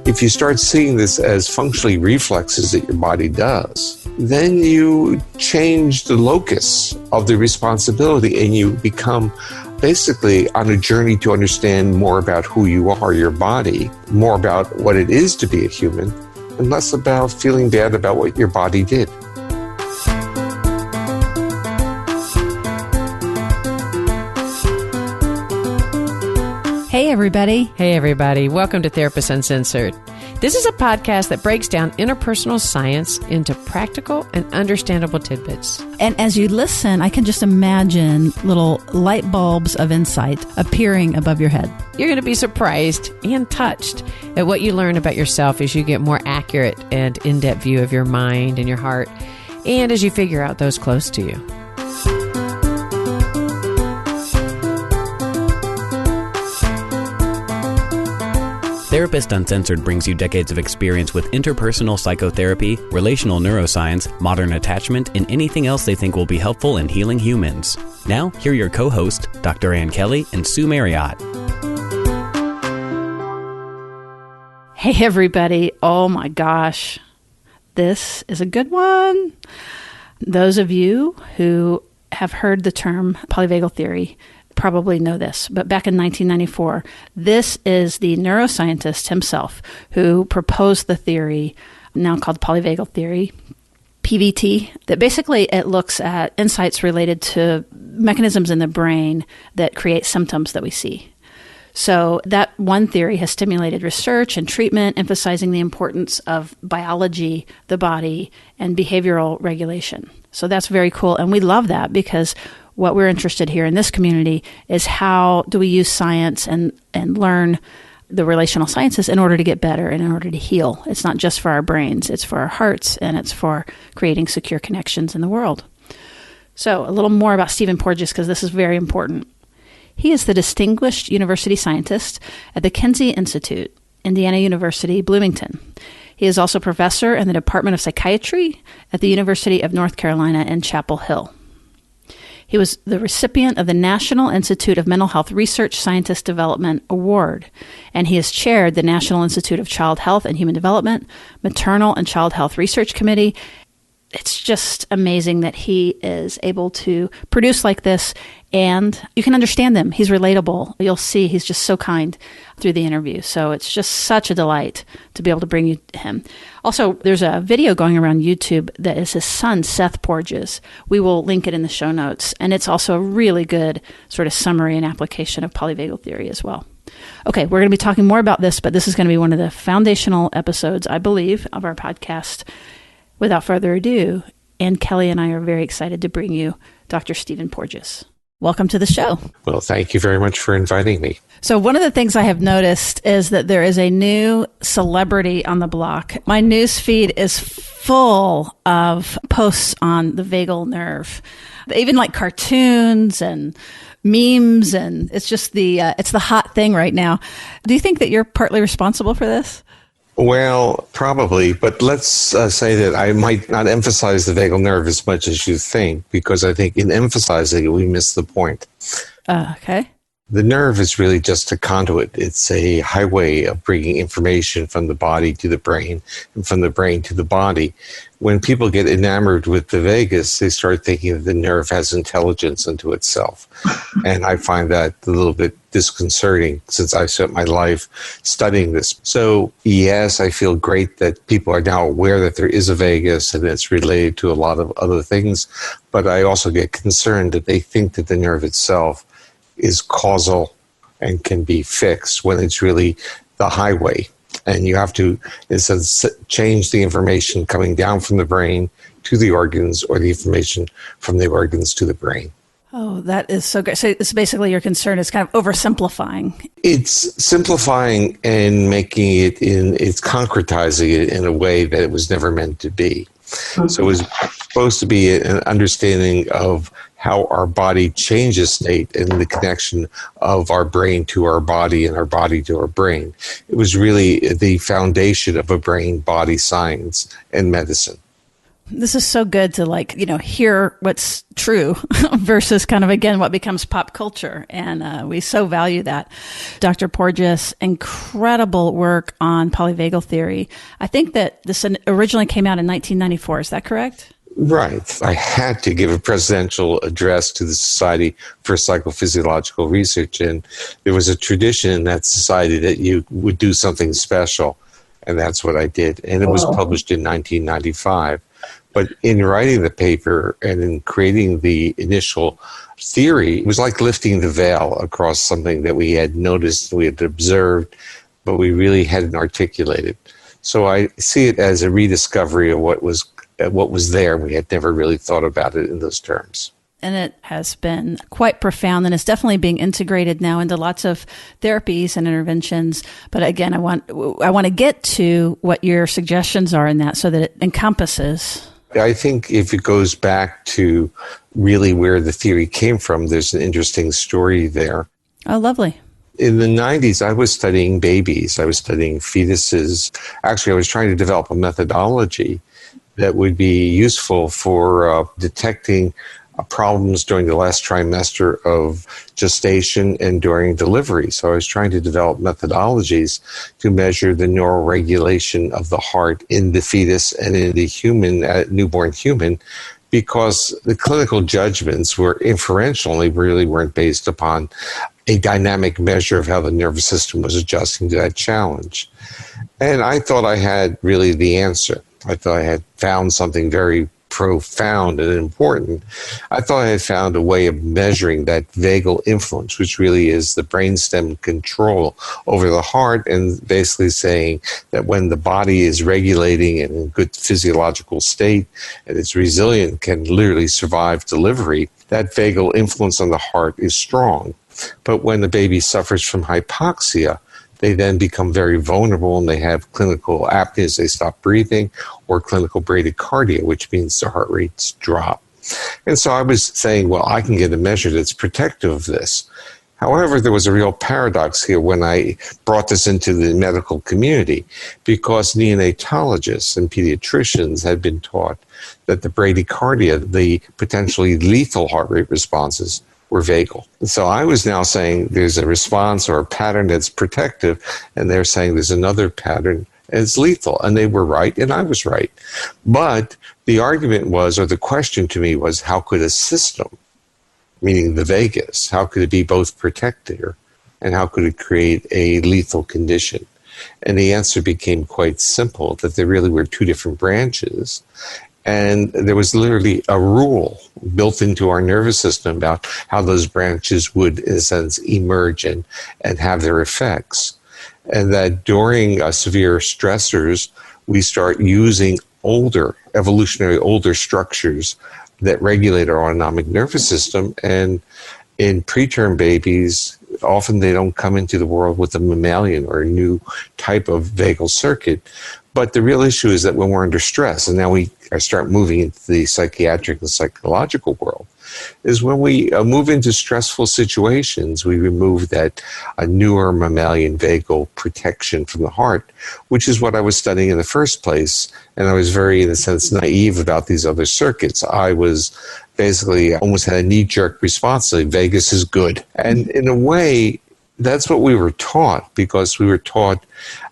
If you start seeing this as functionally reflexes that your body does, then you change the locus of the responsibility and you become basically on a journey to understand more about who you are, your body, more about what it is to be a human, and less about feeling bad about what your body did. Hey, everybody. Hey, everybody. Welcome to Therapists Uncensored. This is a podcast that breaks down interpersonal science into practical and understandable tidbits. And as you listen, I can just imagine little light bulbs of insight appearing above your head. You're going to be surprised and touched at what you learn about yourself as you get more accurate and in-depth view of your mind and your heart, and as you figure out those close to you. Therapist Uncensored brings you decades of experience with interpersonal psychotherapy, relational neuroscience, modern attachment, and anything else they think will be helpful in healing humans. Now, here are your co-hosts, Dr. Ann Kelly and Sue Marriott. Hey, everybody. Oh, my gosh. This is a good one. Those of you who have heard the term polyvagal theory probably know this, but back in 1994, this is the neuroscientist himself who proposed the theory, now called polyvagal theory, PVT, that basically it looks at insights related to mechanisms in the brain that create symptoms that we see. So that one theory has stimulated research and treatment, emphasizing the importance of biology, the body, and behavioral regulation. So that's very cool, and we love that because what we're interested here in this community is how do we use science and learn the relational sciences in order to get better and in order to heal. It's not just for our brains, it's for our hearts, and it's for creating secure connections in the world. So a little more about Stephen Porges, because this is very important. He is the Distinguished University Scientist at the Kinsey Institute, Indiana University, Bloomington. He is also professor in the Department of Psychiatry at the University of North Carolina in Chapel Hill. He was the recipient of the National Institute of Mental Health Research Scientist Development Award, and he has chaired the National Institute of Child Health and Human Development, Maternal and Child Health Research Committee. It's just amazing that he is able to produce like this, and you can understand him. He's relatable. You'll see he's just so kind through the interview. So it's just such a delight to be able to bring you him. Also, there's a video going around YouTube that is his son, Seth Porges. We will link it in the show notes. And it's also a really good sort of summary and application of polyvagal theory as well. Okay, we're going to be talking more about this, but this is going to be one of the foundational episodes, I believe, of our podcast. Without further ado, Ann Kelly and I are very excited to bring you Dr. Stephen Porges. Welcome to the show. Well, thank you very much for inviting me. So one of the things I have noticed is that there is a new celebrity on the block. My news feed is full of posts on the vagal nerve, even like cartoons and memes, and it's just it's the hot thing right now. Do you think that you're partly responsible for this? Well, probably, but let's say that I might not emphasize the vagal nerve as much as you think, because I think in emphasizing it, we miss the point. Okay. The nerve is really just a conduit. It's a highway of bringing information from the body to the brain and from the brain to the body. When people get enamored with the vagus, they start thinking that the nerve has intelligence unto itself. And I find that a little bit disconcerting since I spent my life studying this. So yes, I feel great that people are now aware that there is a vagus and it's related to a lot of other things. But I also get concerned that they think that the nerve itself is causal and can be fixed when it's really the highway. And you have to, instead, change the information coming down from the brain to the organs or the information from the organs to the brain. Oh, that is so great. So it's basically your concern is kind of oversimplifying. It's simplifying and making it it's concretizing it in a way that it was never meant to be. Mm-hmm. So it was supposed to be an understanding of how our body changes state and the connection of our brain to our body and our body to our brain. It was really the foundation of a brain-body science and medicine. This is so good to hear what's true versus kind of, again, what becomes pop culture. And we so value that. Dr. Porges, incredible work on polyvagal theory. I think that this originally came out in 1994. Is that correct? Right. I had to give a presidential address to the Society for Psychophysiological Research, and there was a tradition in that society that you would do something special, and that's what I did. And it was published in 1995. But in writing the paper and in creating the initial theory, it was like lifting the veil across something that we had noticed, we had observed, but we really hadn't articulated. So I see it as a rediscovery of what was there. We had never really thought about it in those terms. And it has been quite profound, and it's definitely being integrated now into lots of therapies and interventions. But again, I want to get to what your suggestions are in that so that it encompasses. I think if it goes back to really where the theory came from, there's an interesting story there. Oh, lovely. In the 90s, I was studying babies. I was studying fetuses. Actually, I was trying to develop a methodology that would be useful for detecting problems during the last trimester of gestation and during delivery. So I was trying to develop methodologies to measure the neural regulation of the heart in the fetus and in the newborn human, because the clinical judgments were inferential and they really weren't based upon a dynamic measure of how the nervous system was adjusting to that challenge. And I thought I had really the answer. I thought I had found something very profound and important. I thought I had found a way of measuring that vagal influence, which really is the brainstem control over the heart, and basically saying that when the body is regulating and in good physiological state and it's resilient, can literally survive delivery, that vagal influence on the heart is strong. But when the baby suffers from hypoxia, they then become very vulnerable and they have clinical apneas, they stop breathing, or clinical bradycardia, which means their heart rates drop. And so I was saying, well, I can get a measure that's protective of this. However, there was a real paradox here when I brought this into the medical community, because neonatologists and pediatricians had been taught that the bradycardia, the potentially lethal heart rate responses, were vagal. So I was now saying there's a response or a pattern that's protective, and they're saying there's another pattern and it's lethal. And they were right, and I was right. But the argument was, or the question to me was, how could a system, meaning the vagus, how could it be both protective and how could it create a lethal condition? And the answer became quite simple, that there really were two different branches. And there was literally a rule built into our nervous system about how those branches would, in a sense, emerge and have their effects. And that during severe stressors, we start using evolutionary older structures that regulate our autonomic nervous system. And in preterm babies, often they don't come into the world with a mammalian or a new type of vagal circuit. But the real issue is that when we're under stress, and now I start moving into the psychiatric and psychological world, is when we move into stressful situations, we remove that newer mammalian vagal protection from the heart, which is what I was studying in the first place. And I was very, in a sense, naive about these other circuits. I was basically almost had a knee-jerk response, like vagus is good. And in a way, that's what we were taught, because we were taught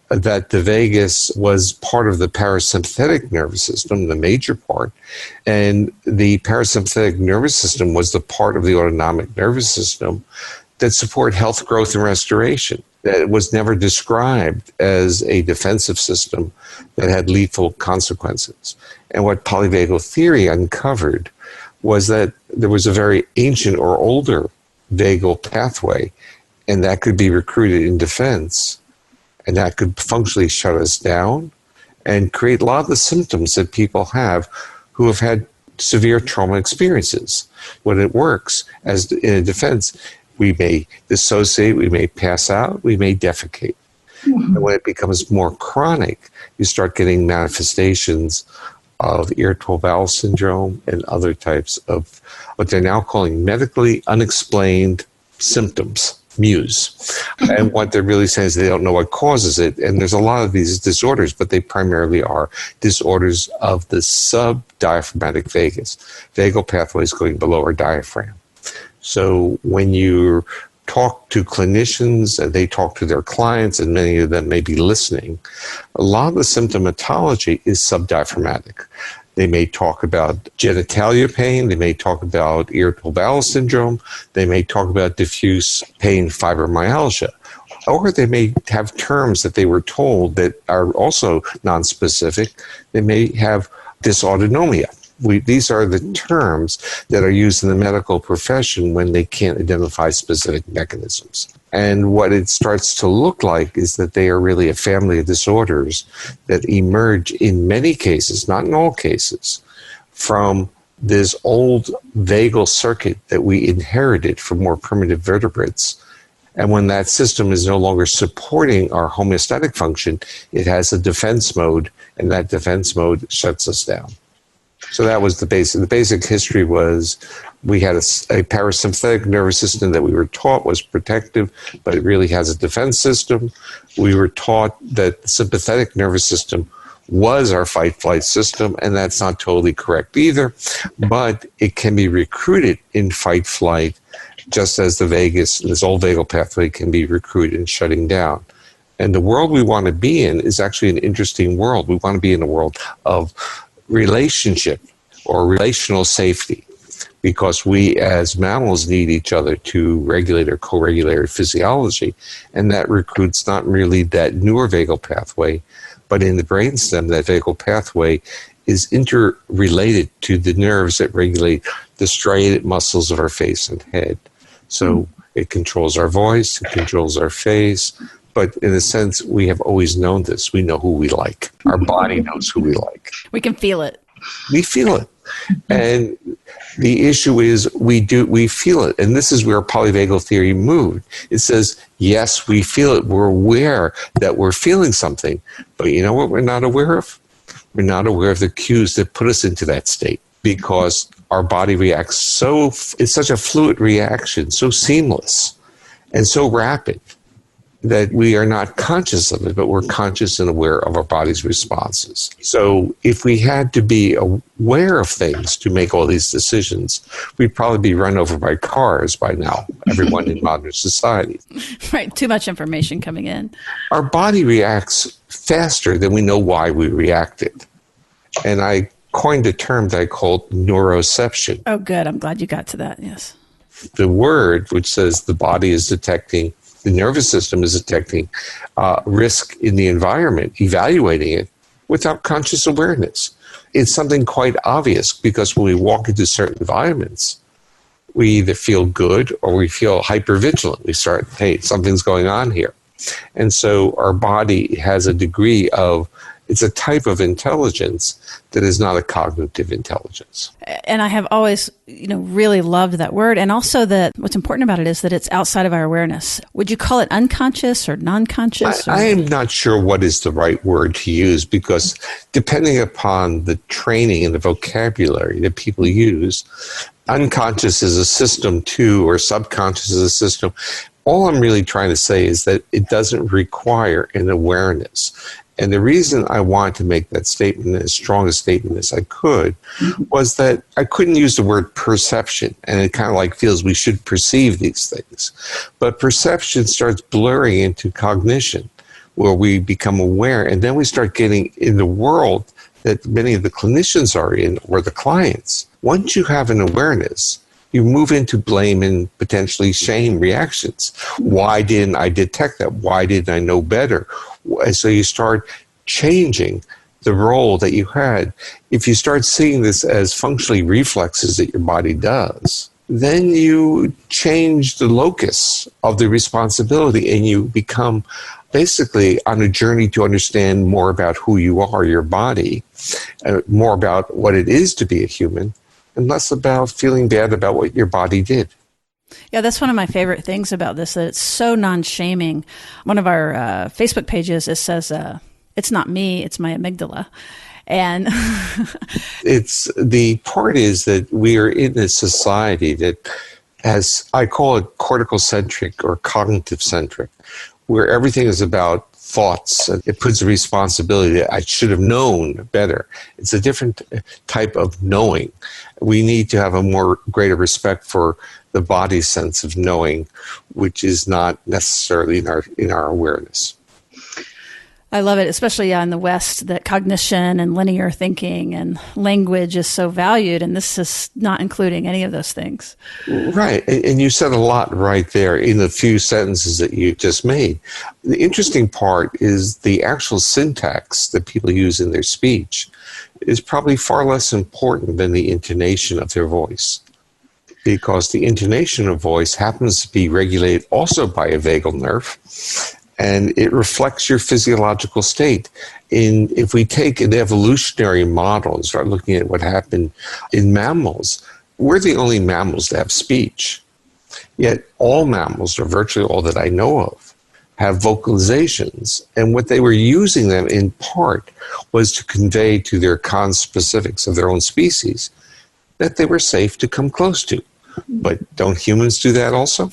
that the vagus was part of the parasympathetic nervous system, the major part, and the parasympathetic nervous system was the part of the autonomic nervous system that support health, growth, and restoration. That was never described as a defensive system that had lethal consequences. And what polyvagal theory uncovered was that there was a very ancient or older vagal pathway, and that could be recruited in defense. And that could functionally shut us down and create a lot of the symptoms that people have who have had severe trauma experiences. When it works, as in a defense, we may dissociate, we may pass out, we may defecate. Mm-hmm. And when it becomes more chronic, you start getting manifestations of irritable bowel syndrome and other types of what they're now calling medically unexplained symptoms. muse. And what they're really saying is they don't know what causes it. And there's a lot of these disorders, but they primarily are disorders of the subdiaphragmatic vagus. Vagal pathways going below our diaphragm. So when you talk to clinicians and they talk to their clients, and many of them may be listening, a lot of the symptomatology is subdiaphragmatic. They may talk about genitalia pain. They may talk about irritable bowel syndrome. They may talk about diffuse pain fibromyalgia. Or they may have terms that they were told that are also nonspecific. They may have dysautonomia. These are the terms that are used in the medical profession when they can't identify specific mechanisms. And what it starts to look like is that they are really a family of disorders that emerge in many cases, not in all cases, from this old vagal circuit that we inherited from more primitive vertebrates. And when that system is no longer supporting our homeostatic function, it has a defense mode, and that defense mode shuts us down. So that was the basic. The basic history was we had a parasympathetic nervous system that we were taught was protective, but it really has a defense system. We were taught that the sympathetic nervous system was our fight-flight system, and that's not totally correct either. But it can be recruited in fight-flight, just as the vagus, this old vagal pathway, can be recruited in shutting down. And the world we want to be in is actually an interesting world. We want to be in a world of relationship or relational safety, because we as mammals need each other to regulate or co-regulate our physiology, and that recruits not merely that newer vagal pathway, but in the brainstem, that vagal pathway is interrelated to the nerves that regulate the striated muscles of our face and head. So it controls our voice, it controls our face. But in a sense, we have always known this. We know who we like. Our body knows who we like. We can feel it. We feel it. And the issue is we feel it. And this is where polyvagal theory moved. It says, yes, we feel it. We're aware that we're feeling something. But you know what we're not aware of? We're not aware of the cues that put us into that state, because our body reacts it's such a fluid reaction, so seamless and so rapid, that we are not conscious of it, but we're conscious and aware of our body's responses. So if we had to be aware of things to make all these decisions, we'd probably be run over by cars by now, everyone in modern society. Right, too much information coming in. Our body reacts faster than we know why we reacted. And I coined a term that I called neuroception. Oh, good. I'm glad you got to that, yes. The word which says the body is detecting, the nervous system is detecting risk in the environment, evaluating it without conscious awareness. It's something quite obvious, because when we walk into certain environments, we either feel good or we feel hypervigilant. We start, hey, something's going on here. And so our body has a degree of, it's a type of intelligence that is not a cognitive intelligence. And I have always, really loved that word. And also that what's important about it is that it's outside of our awareness. Would you call it unconscious or non-conscious? I am not sure what is the right word to use, because depending upon the training and the vocabulary that people use, unconscious is a system too, or subconscious is a system. All I'm really trying to say is that it doesn't require an awareness. And the reason I wanted to make that statement, as strong a statement as I could, was that I couldn't use the word perception. And it kind of like feels we should perceive these things. But perception starts blurring into cognition, where we become aware. And then we start getting in the world that many of the clinicians are in, or the clients. Once you have an awareness, you move into blame and potentially shame reactions. Why didn't I detect that? Why didn't I know better? So you start changing the role that you had. If you start seeing this as functionally reflexes that your body does, then you change the locus of the responsibility, and you become basically on a journey to understand more about who you are, your body, more about what it is to be a human, and less about feeling bad about what your body did. Yeah, that's one of my favorite things about this, that it's so non-shaming. One of our Facebook pages, it says, it's not me, it's my amygdala. And it's the part is that we are in a society that has, I call it cortical-centric or cognitive-centric, where everything is about thoughts. It puts a responsibility that I should have known better. It's a different type of knowing. We need to have a more greater respect for the body's sense of knowing, which is not necessarily in our awareness. I love it, especially in the West, that cognition and linear thinking and language is so valued, and this is not including any of those things. Right, and you said a lot right there in the few sentences that you just made. The interesting part is the actual syntax that people use in their speech is probably far less important than the intonation of their voice, because the intonation of voice happens to be regulated also by a vagal nerve, and it reflects your physiological state. If we take an evolutionary model and start looking at what happened in mammals, we're the only mammals that have speech. Yet all mammals, or virtually all that I know of, have vocalizations. And what they were using them in part was to convey to their conspecifics of their own species that they were safe to come close to. But don't humans do that also?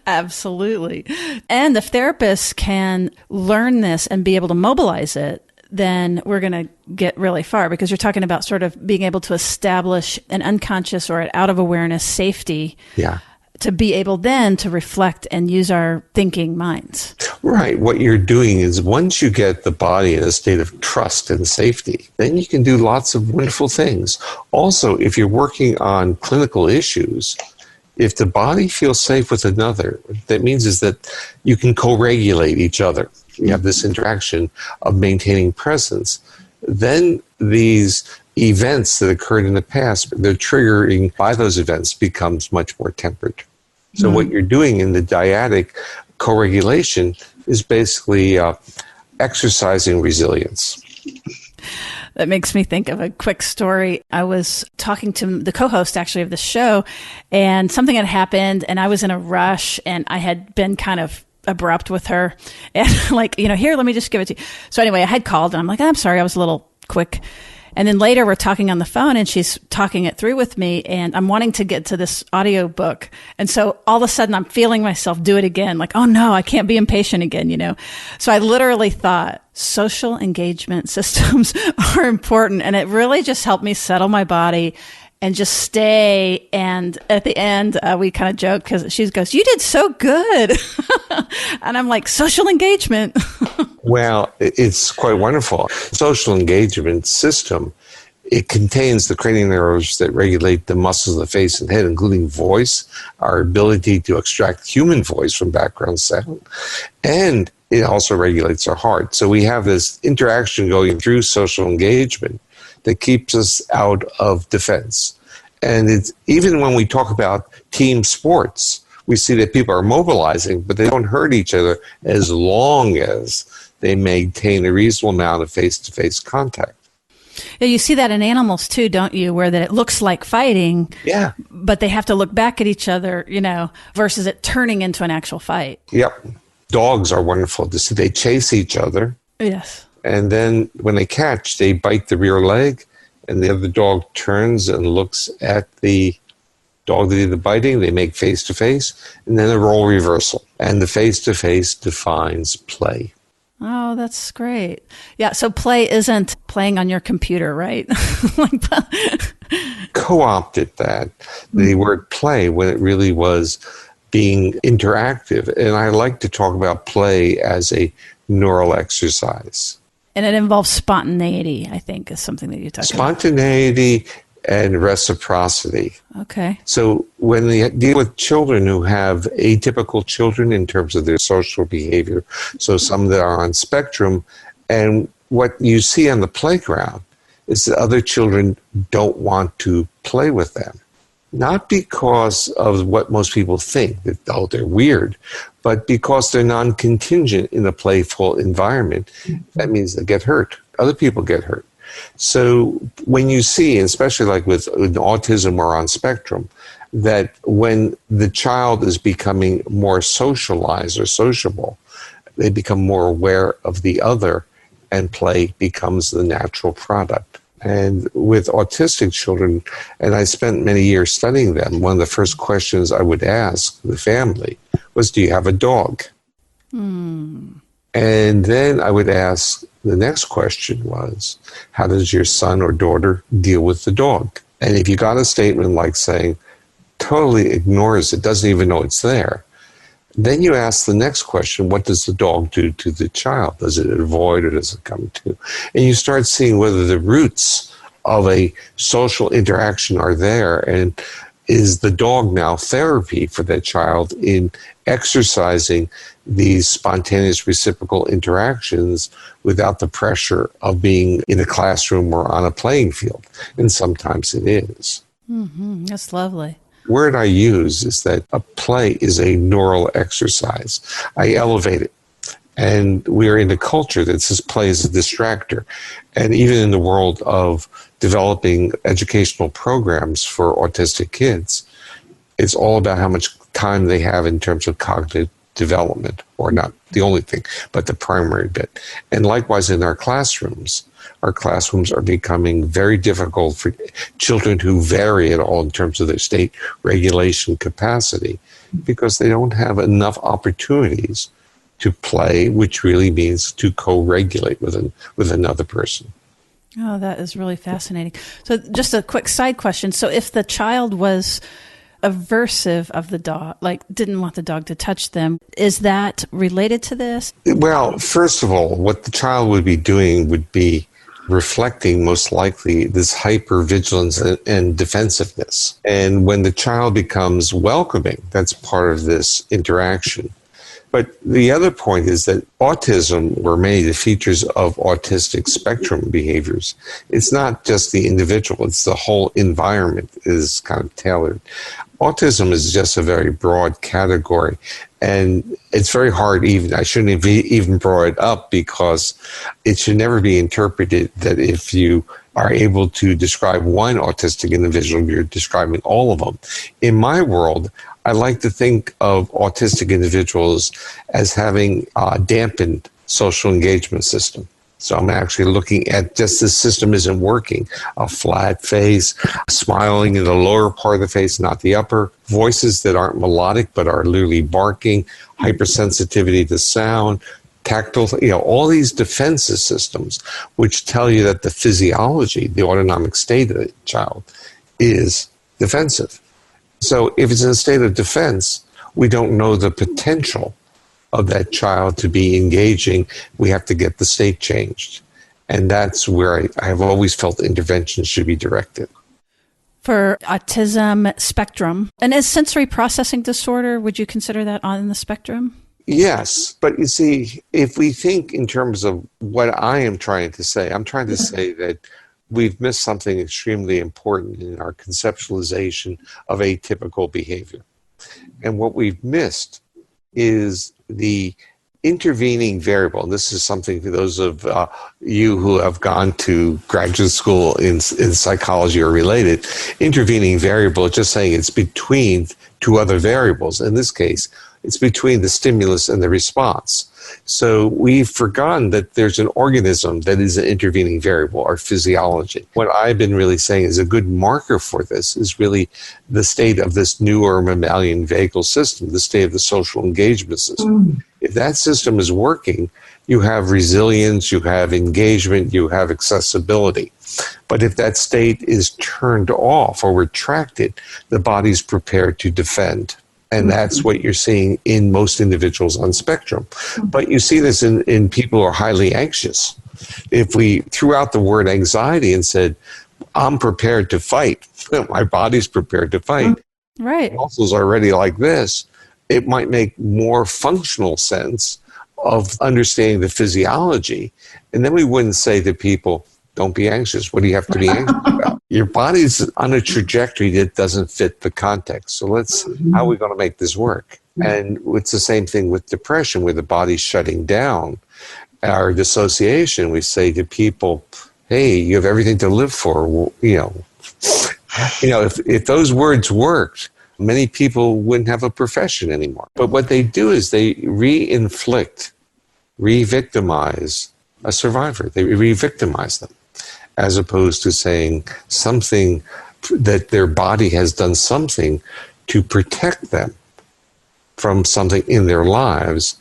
Absolutely. And if therapists can learn this and be able to mobilize it, then we're going to get really far, because you're talking about sort of being able to establish an unconscious or an out of awareness safety. Yeah. To be able then to reflect and use our thinking minds. Right. What you're doing is once you get the body in a state of trust and safety, then you can do lots of wonderful things. Also, if you're working on clinical issues, if the body feels safe with another, that means is that you can co-regulate each other. You have this interaction of maintaining presence. Then these events that occurred in the past, the triggering by those events becomes much more tempered. So what you're doing in the dyadic co-regulation is basically exercising resilience. That makes me think of a quick story. I was talking to the co-host actually of the show, and something had happened, and I was in a rush, and I had been kind of abrupt with her, and here, let me just give it to you. So anyway, I had called, and I'm like, I'm sorry, I was a little quick. And then later we're talking on the phone, and she's talking it through with me, and I'm wanting to get to this audio book. And so all of a sudden I'm feeling myself do it again. Like, oh no, I can't be impatient again, So I literally thought social engagement systems are important. And it really just helped me settle my body and just stay. And at the end, we kind of joked because she goes, "You did so good." And I'm like, social engagement. Well, it's quite wonderful. Social engagement system, it contains the cranial nerves that regulate the muscles of the face and head, including voice, our ability to extract human voice from background sound, and it also regulates our heart. So we have this interaction going through social engagement that keeps us out of defense. And it's even when we talk about team sports, we see that people are mobilizing, but they don't hurt each other as long as they maintain a reasonable amount of face-to-face contact. Yeah, you see that in animals too, don't you? Where that it looks like fighting, yeah, but they have to look back at each other, versus it turning into an actual fight. Yep. Dogs are wonderful to see. They chase each other. Yes. And then when they catch, they bite the rear leg, and the other dog turns and looks at the dog that did the biting. They make face-to-face, and then a role reversal. And the face-to-face defines play. Oh, that's great. Yeah, so play isn't playing on your computer, right? Co-opted that, the word play, when it really was being interactive. And I like to talk about play as a neural exercise. And it involves spontaneity, I think, is something that you talk about. Spontaneity and reciprocity. Okay. So when they deal with children who have atypical children in terms of their social behavior, so some that are on spectrum, and what you see on the playground is that other children don't want to play with them. Not because of what most people think, that, oh, they're weird, but because they're non-contingent in a playful environment. That means they get hurt. Other people get hurt. So when you see, especially like with autism or on spectrum, that when the child is becoming more socialized or sociable, they become more aware of the other, and play becomes the natural product. And with autistic children, and I spent many years studying them, one of the first questions I would ask the family was, do you have a dog? And then I would ask, the next question was, how does your son or daughter deal with the dog? And if you got a statement like saying, totally ignores it, doesn't even know it's there, then you ask the next question, what does the dog do to the child? Does it avoid or does it come to? And you start seeing whether the roots of a social interaction are there, and is the dog now therapy for that child in exercising these spontaneous reciprocal interactions without the pressure of being in a classroom or on a playing field? And sometimes it is. That's lovely. Word I use is that a play is a neural exercise. I elevate it. And we are in a culture that says play is a distractor. And even in the world of developing educational programs for autistic kids, it's all about how much time they have in terms of cognitive development, or not the only thing, but the primary bit. And likewise in our classrooms are becoming very difficult for children who vary at all in terms of their state regulation capacity, because they don't have enough opportunities to play, which really means to co-regulate with another person. Oh, that is really fascinating. So just a quick side question. So if the child was aversive of the dog, like didn't want the dog to touch them, is that related to this? Well, first of all, what the child would be doing would be reflecting most likely this hypervigilance and defensiveness. And when the child becomes welcoming, that's part of this interaction. But the other point is that autism, or many of the features of autistic spectrum behaviors, it's not just the individual, it's the whole environment is kind of tailored. Autism is just a very broad category, and it's very hard I shouldn't have even brought it up, because it should never be interpreted that if you are able to describe one autistic individual, you're describing all of them. In my world, I like to think of autistic individuals as having a dampened social engagement system. So I'm actually looking at just the system isn't working. A flat face, smiling in the lower part of the face, not the upper. Voices that aren't melodic but are literally barking. Hypersensitivity to sound. Tactile, all these defensive systems which tell you that the physiology, the autonomic state of the child is defensive. So if it's in a state of defense, we don't know the potential of that child to be engaging. We have to get the state changed. And that's where I have always felt interventions should be directed. For autism spectrum, and is sensory processing disorder, would you consider that on the spectrum? Yes, but you see, if we think in terms of what I am trying to say, I'm trying to say that we've missed something extremely important in our conceptualization of atypical behavior. And what we've missed is the intervening variable. And this is something for those of you who have gone to graduate school in psychology or related. Intervening variable, just saying it's between two other variables. In this case, it's between the stimulus and the response. So we've forgotten that there's an organism that is an intervening variable, our physiology. What I've been really saying is a good marker for this is really the state of this newer mammalian vagal system, the state of the social engagement system. If that system is working, you have resilience, you have engagement, you have accessibility. But if that state is turned off or retracted, the body's prepared to defend. And that's what you're seeing in most individuals on spectrum. But you see this in people who are highly anxious. If we threw out the word anxiety and said, I'm prepared to fight, my body's prepared to fight, right, muscles are already like this, it might make more functional sense of understanding the physiology. And then we wouldn't say to people, don't be anxious. What do you have to be anxious about? Your body's on a trajectory that doesn't fit the context. So how are we going to make this work? And it's the same thing with depression, where the body's shutting down. Our dissociation, we say to people, hey, you have everything to live for. If those words worked, many people wouldn't have a profession anymore. But what they do is they re-inflict, re-victimize a survivor. They re-victimize them. as opposed to saying something that their body has done something to protect them from something in their lives.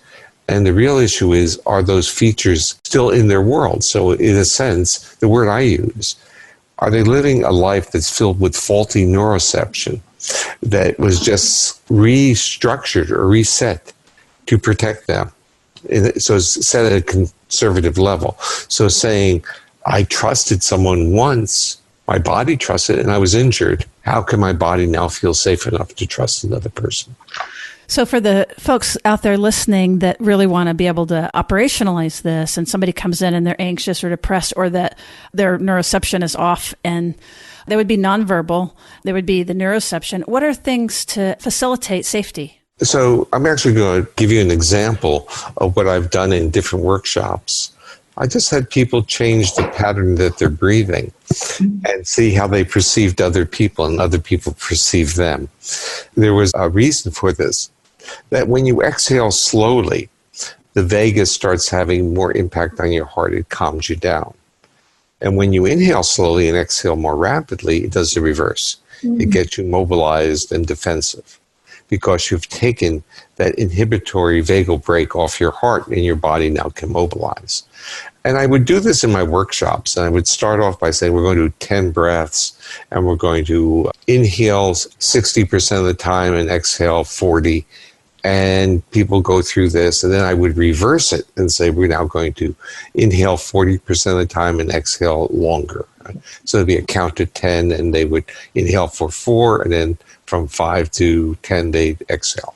And the real issue is, are those features still in their world? So in a sense, the word I use, are they living a life that's filled with faulty neuroception that was just restructured or reset to protect them? So it's set at a conservative level. So saying, I trusted someone once, my body trusted, and I was injured. How can my body now feel safe enough to trust another person? So for the folks out there listening that really want to be able to operationalize this, and somebody comes in and they're anxious or depressed, or that their neuroception is off, and they would be nonverbal, there would be the neuroception. What are things to facilitate safety? So I'm actually going to give you an example of what I've done in different workshops. I just had people change the pattern that they're breathing and see how they perceived other people and other people perceived them. There was a reason for this, that when you exhale slowly, the vagus starts having more impact on your heart. It calms you down. And when you inhale slowly and exhale more rapidly, it does the reverse. It gets you mobilized and defensive, because you've taken that inhibitory vagal brake off your heart and your body now can mobilize. And I would do this in my workshops, and I would start off by saying, we're going to do 10 breaths, and we're going to inhale 60% of the time and exhale 40%. And people go through this, and then I would reverse it and say, we're now going to inhale 40% of the time and exhale longer. So it'd be a count to 10, and they would inhale for 4, and then from 5 to 10, they'd exhale.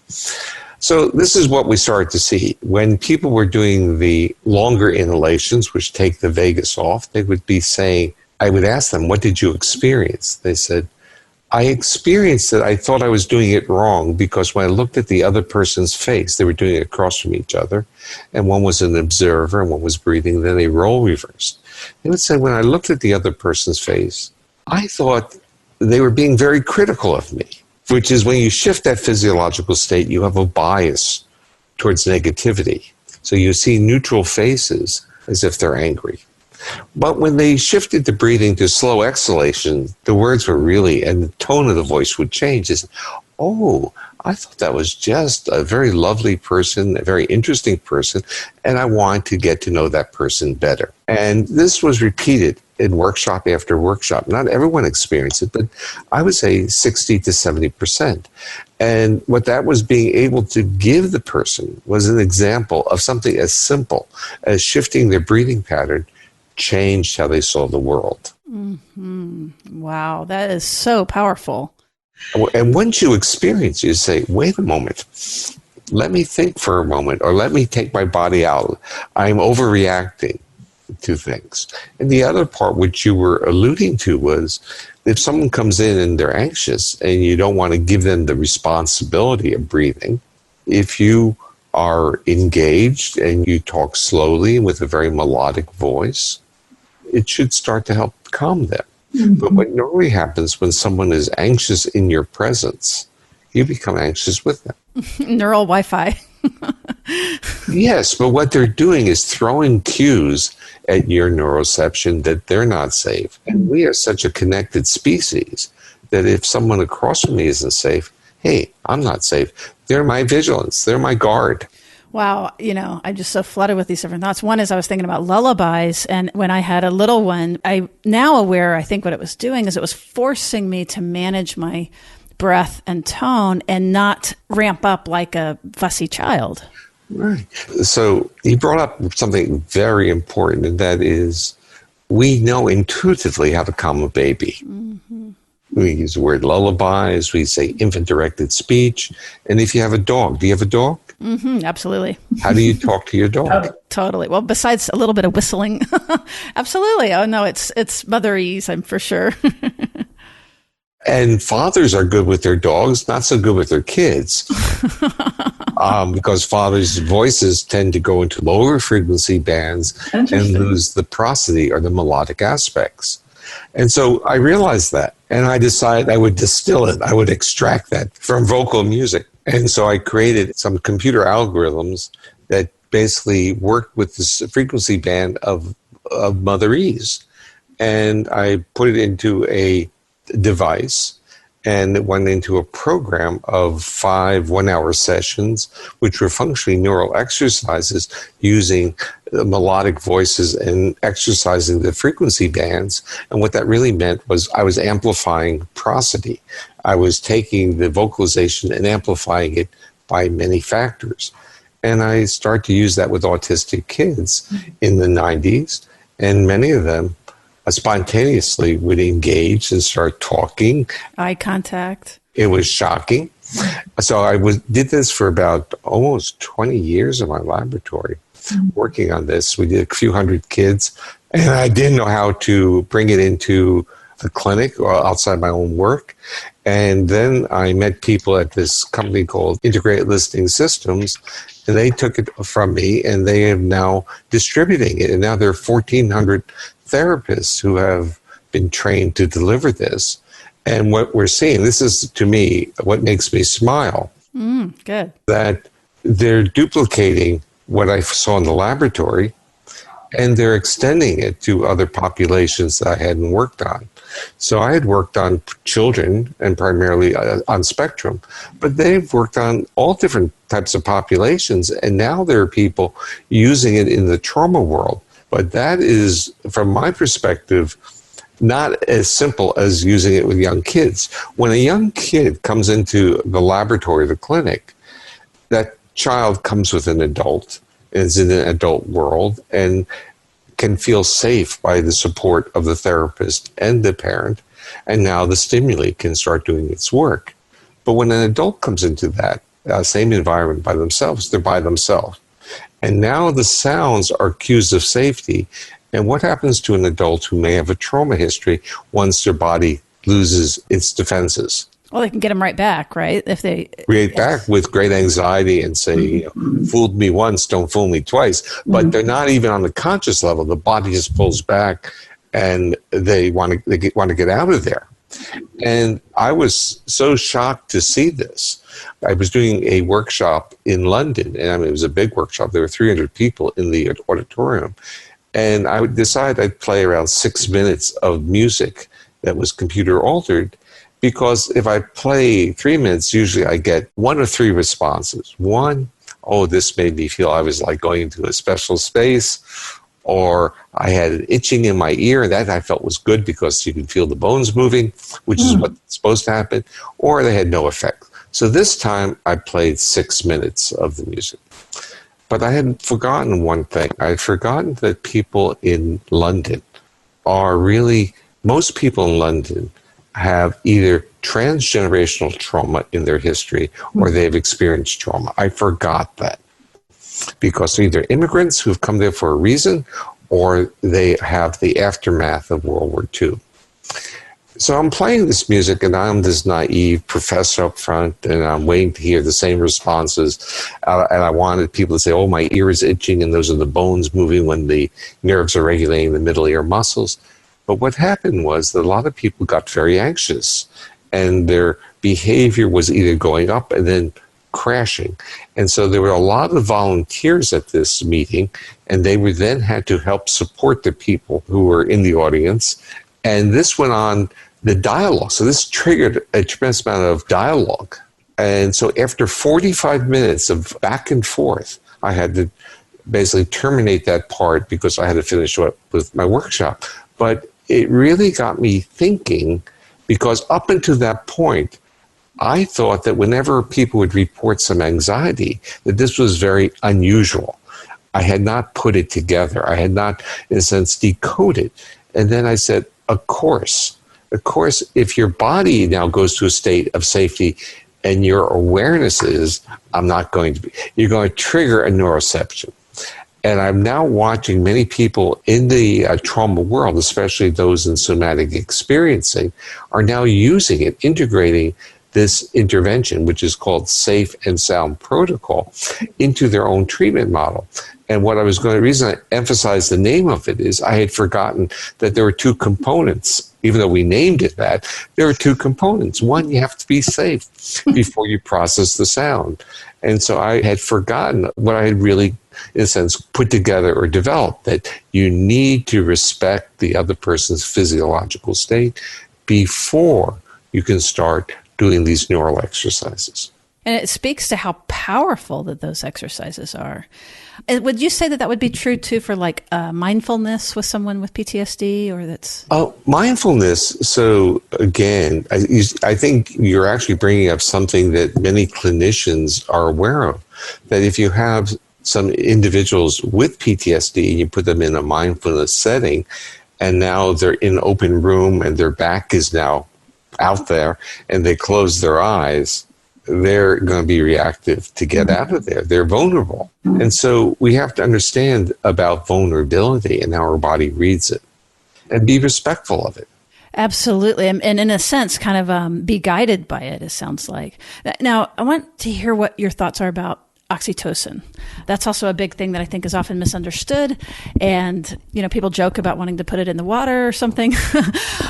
So this is what we started to see. When people were doing the longer inhalations, which take the vagus off, they would be saying, I would ask them, what did you experience? They said, I experienced it. I thought I was doing it wrong, because when I looked at the other person's face, they were doing it across from each other, and one was an observer and one was breathing, then they role reversed. They would say, when I looked at the other person's face, I thought they were being very critical of me, which is when you shift that physiological state, you have a bias towards negativity. So you see neutral faces as if they're angry. But when they shifted the breathing to slow exhalation, the words were really, and the tone of the voice would change. It's, oh, I thought that was just a very lovely person, a very interesting person, and I wanted to get to know that person better. And this was repeated in workshop after workshop. Not everyone experienced it, but I would say 60 to 70%. And what that was being able to give the person was an example of something as simple as shifting their breathing pattern changed how they saw the world. Mm-hmm. Wow, that is so powerful. And once you experience, you say, wait a moment, let me think for a moment, or let me take my body out. I'm overreacting to things. And the other part, which you were alluding to, was if someone comes in and they're anxious and you don't want to give them the responsibility of breathing, if you are engaged and you talk slowly with a very melodic voice, it should start to help calm them. Mm-hmm. But what normally happens when someone is anxious in your presence, you become anxious with them. Neural Wi-Fi. Yes, but what they're doing is throwing cues at your neuroception that they're not safe. And we are such a connected species that if someone across from me isn't safe, hey, I'm not safe. They're my vigilance. They're my guard. Wow. You know, I'm just so flooded with these different thoughts. One is I was thinking about lullabies. And when I had a little one, I think what it was doing is it was forcing me to manage my breath and tone and not ramp up like a fussy child. Right. So you brought up something very important, and that is we know intuitively how to calm a baby. Mm-hmm. We use the word lullabies. We say infant-directed speech. And if you have a dog, do you have a dog? Mm-hmm, absolutely. How do you talk to your dog? Totally. Well, besides a little bit of whistling. Absolutely. Oh, no, it's motherese, I'm for sure. And fathers are good with their dogs, not so good with their kids. Because fathers' voices tend to go into lower frequency bands and lose the prosody or the melodic aspects. And so I realized that, and I decided I would distill it. I would extract that from vocal music. And so I created some computer algorithms that basically worked with this frequency band of motherese. and I put it into a device, and it went into a program of 5 one-hour sessions, which were functionally neural exercises using melodic voices and exercising the frequency bands. And what that really meant was I was amplifying prosody. I was taking the vocalization and amplifying it by many factors. And I started to use that with autistic kids in the 90s, and many of them spontaneously would engage and start talking. Eye contact. It was shocking. So I did this for about almost 20 years in my laboratory, working on this. We did a few hundred kids, and I didn't know how to bring it into the clinic or outside my own work. And then I met people at this company called Integrated Listening Systems, and they took it from me, and they are now distributing it. And now there are 1,400 therapists who have been trained to deliver this. And what we're seeing, this is, to me, what makes me smile. Good. That they're duplicating what I saw in the laboratory, and they're extending it to other populations that I hadn't worked on. So I had worked on children and primarily on spectrum, but they've worked on all different types of populations, and now there are people using it in the trauma world. But that is, from my perspective, not as simple as using it with young kids. When a young kid comes into the laboratory, the clinic, that child comes with an adult, is in an adult world, and can feel safe by the support of the therapist and the parent, and now the stimuli can start doing its work. But when an adult comes into that same environment by themselves, they're by themselves. And now the sounds are cues of safety. And what happens to an adult who may have a trauma history once their body loses its defenses? Well, they can get them right back, right? If they create back with great anxiety and say, fooled me once, don't fool me twice. But they're not even on the conscious level. The body just pulls back, and they want to get out of there. And I was so shocked to see this. I was doing a workshop in London, and I mean, it was a big workshop. There were 300 people in the auditorium. And I would decide I'd play around 6 minutes of music that was computer altered, because if I play 3 minutes, usually I get 1 or 3 responses. One, oh, this made me feel I was like going into a special space, or I had an itching in my ear, and that I felt was good because you could feel the bones moving, which is what's supposed to happen, or they had no effect. So this time I played 6 minutes of the music. But I had forgotten one thing. I had forgotten that people in London are really, most people in London have either transgenerational trauma in their history or they've experienced trauma. I forgot that because they're either immigrants who've come there for a reason or they have the aftermath of World War II. So I'm playing this music, and I'm this naive professor up front, and I'm waiting to hear the same responses. And I wanted people to say, oh, my ear is itching, and those are the bones moving when the nerves are regulating the middle ear muscles. But what happened was that a lot of people got very anxious, and their behavior was either going up and then crashing. And so there were a lot of volunteers at this meeting, and they were then had to help support the people who were in the audience. And this went on the dialogue. So this triggered a tremendous amount of dialogue. And so after 45 minutes of back and forth, I had to basically terminate that part because I had to finish up with my workshop. But it really got me thinking, because up until that point, I thought that whenever people would report some anxiety, that this was very unusual. I had not put it together. I had not, in a sense, decoded. And then I said, of course, if your body now goes to a state of safety and your awareness is, I'm not going to be, you're going to trigger a neuroception. And I'm now watching many people in the trauma world, especially those in somatic experiencing, are now using it, integrating this intervention, which is called Safe and Sound Protocol, into their own treatment model. And the reason I emphasize the name of it is I had forgotten that there were two components. Even though we named it that, there are two components. One, you have to be safe before you process the sound. And so I had forgotten what I had really, in a sense, put together or developed, that you need to respect the other person's physiological state before you can start doing these neural exercises. And it speaks to how powerful that those exercises are. And would you say that would be true too for like mindfulness with someone with PTSD, or that's? Oh, mindfulness. So again, I think you're actually bringing up something that many clinicians are aware of, that if you have some individuals with PTSD and you put them in a mindfulness setting, and now they're in an open room and their back is now out there and they close their eyes, they're going to be reactive to get out of there. They're vulnerable. And so we have to understand about vulnerability and how our body reads it and be respectful of it. Absolutely. And in a sense, kind of be guided by it, it sounds like. Now, I want to hear what your thoughts are about oxytocin. That's also a big thing that I think is often misunderstood. And, people joke about wanting to put it in the water or something.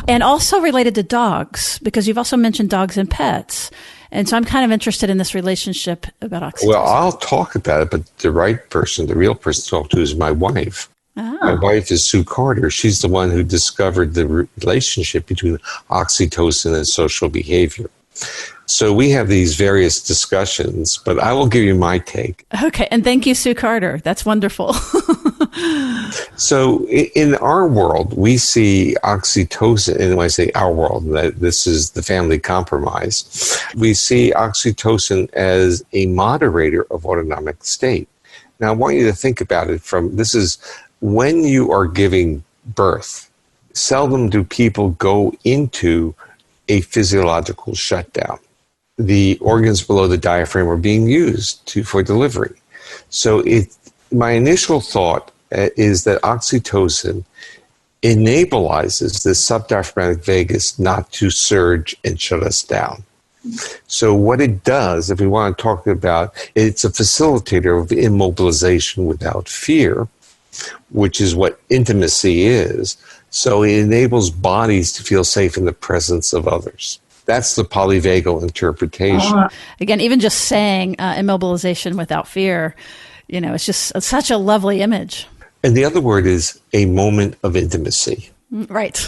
And also related to dogs, because you've also mentioned dogs and pets. And so I'm kind of interested in this relationship about oxytocin. Well, I'll talk about it, but the right person, the real person to talk to is my wife. Oh. My wife is Sue Carter. She's the one who discovered the relationship between oxytocin and social behavior. So we have these various discussions, but I will give you my take. Okay, and thank you, Sue Carter. That's wonderful. So in our world, we see oxytocin, and when I say our world, this is the family compromise, we see oxytocin as a moderator of autonomic state. Now, I want you to think about it this is when you are giving birth, seldom do people go into a physiological shutdown. The organs below the diaphragm are being used for delivery. So my initial thought is that oxytocin enablizes the subdiaphragmatic vagus not to surge and shut us down. So what it does, if we want to talk about, it's a facilitator of immobilization without fear, which is what intimacy is. So it enables bodies to feel safe in the presence of others. That's the polyvagal interpretation. Again, even just saying immobilization without fear, it's just such a lovely image. And the other word is a moment of intimacy. Right.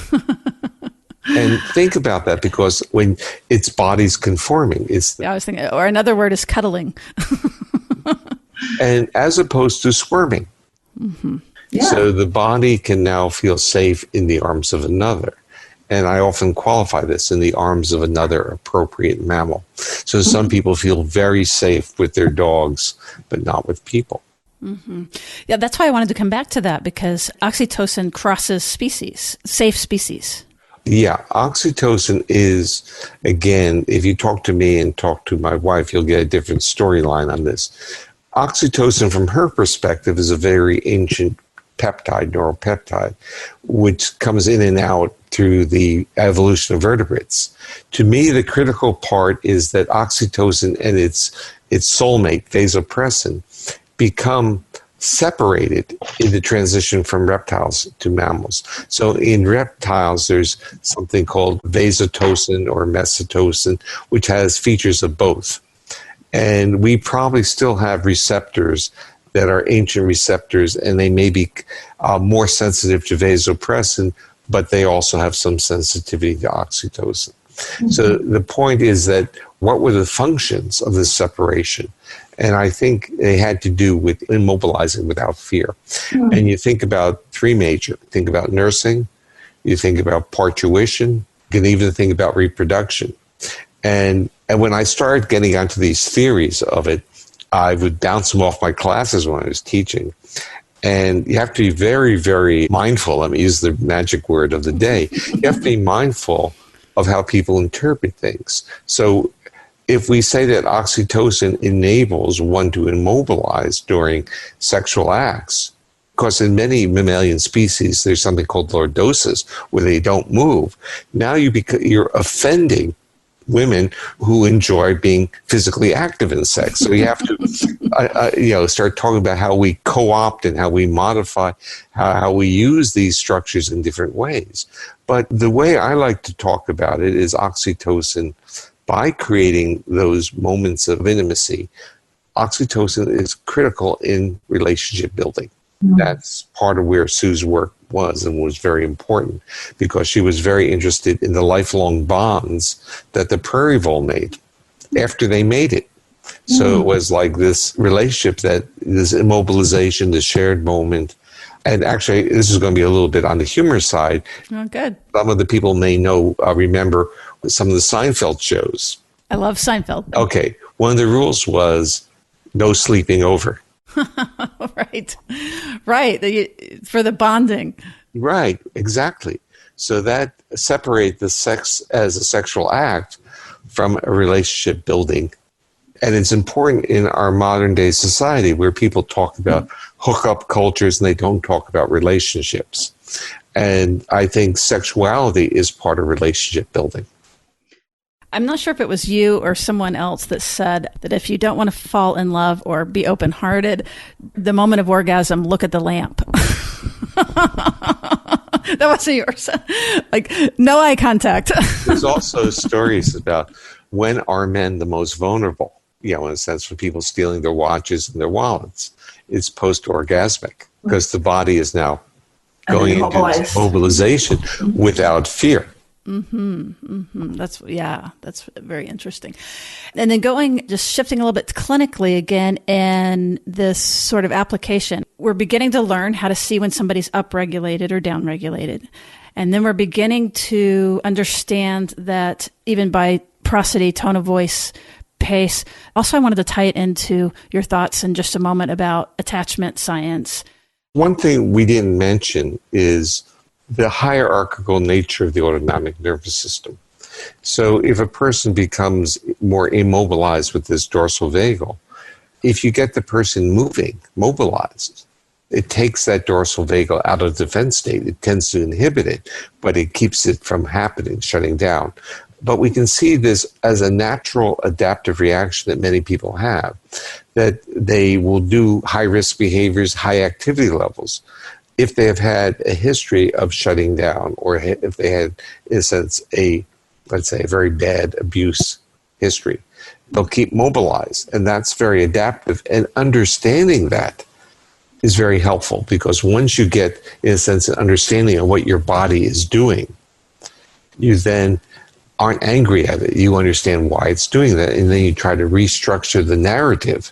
And think about that, because when it's bodies conforming, I was thinking, or another word is cuddling. And as opposed to squirming. Mm-hmm. Yeah. So the body can now feel safe in the arms of another. And I often qualify this in the arms of another appropriate mammal. So some people feel very safe with their dogs, but not with people. Mm-hmm. Yeah, that's why I wanted to come back to that, because oxytocin crosses species, safe species. Yeah, oxytocin is, again, if you talk to me and talk to my wife, you'll get a different storyline on this. Oxytocin, from her perspective, is a very ancient neuropeptide, which comes in and out through the evolution of vertebrates. To me, the critical part is that oxytocin and its soulmate, vasopressin, become separated in the transition from reptiles to mammals. So in reptiles, there's something called vasotocin or mesotocin, which has features of both. And we probably still have receptors that are ancient receptors, and they may be more sensitive to vasopressin, but they also have some sensitivity to oxytocin. Mm-hmm. So the point is that what were the functions of this separation? And I think they had to do with immobilizing without fear. Mm-hmm. And you think about three major. Think about nursing. You think about parturition. You can even think about reproduction. And when I started getting onto these theories of it, I would bounce them off my classes when I was teaching. And you have to be very, very mindful. Let me use the magic word of the day. You have to be mindful of how people interpret things. So if we say that oxytocin enables one to immobilize during sexual acts, because in many mammalian species, there's something called lordosis, where they don't move. Now you're offending women who enjoy being physically active in sex. So you have to, start talking about how we co-opt and how we modify, how we use these structures in different ways. But the way I like to talk about it is oxytocin. By creating those moments of intimacy, oxytocin is critical in relationship building. Mm-hmm. That's part of where Sue's work was and was very important, because she was very interested in the lifelong bonds that the prairie vole made after they made it. So it was like this relationship, that this immobilization, the shared moment. And actually, this is going to be a little bit on the humor side. Oh, good. Some of the people may remember some of the Seinfeld shows. I love Seinfeld. Okay. One of the rules was no sleeping over. Right. For the bonding. Right. Exactly. So that separates the sex as a sexual act from a relationship building. And it's important in our modern day society where people talk about hookup cultures and they don't talk about relationships. And I think sexuality is part of relationship building. I'm not sure if it was you or someone else that said that if you don't want to fall in love or be open-hearted, the moment of orgasm, look at the lamp. That wasn't yours. Like, no eye contact. There's also stories about when are men the most vulnerable, in a sense, for people stealing their watches and their wallets. It's post-orgasmic, because the body is now going into this mobilization without fear. That's very interesting. And then shifting a little bit clinically again, and this sort of application, we're beginning to learn how to see when somebody's upregulated or downregulated. And then we're beginning to understand that even by prosody, tone of voice, pace. Also, I wanted to tie it into your thoughts in just a moment about attachment science. One thing we didn't mention is the hierarchical nature of the autonomic nervous system. So if a person becomes more immobilized with this dorsal vagal, if you get the person mobilized, it takes that dorsal vagal out of defense state. It tends to inhibit it, but it keeps it from happening, shutting down. But we can see this as a natural adaptive reaction that many people have, that they will do high-risk behaviors, high activity levels, if they have had a history of shutting down, or if they had, in a sense, let's say, a very bad abuse history. They'll keep mobilized, and that's very adaptive. And understanding that is very helpful, because once you get, in a sense, an understanding of what your body is doing, you then aren't angry at it. You understand why it's doing that, and then you try to restructure the narrative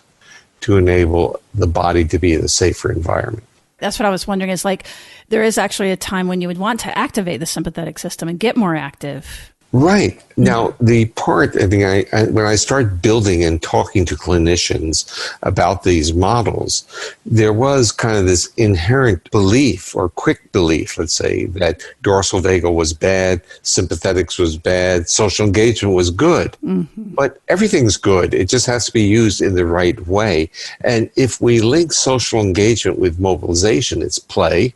to enable the body to be in a safer environment. That's what I was wondering, is like, there is actually a time when you would want to activate the sympathetic system and get more active. Right. Now, the part, I think, when I start building and talking to clinicians about these models, there was kind of this inherent belief, or quick belief, let's say, that dorsal vagal was bad, sympathetics was bad, social engagement was good. Mm-hmm. But everything's good. It just has to be used in the right way. And if we link social engagement with mobilization, it's play,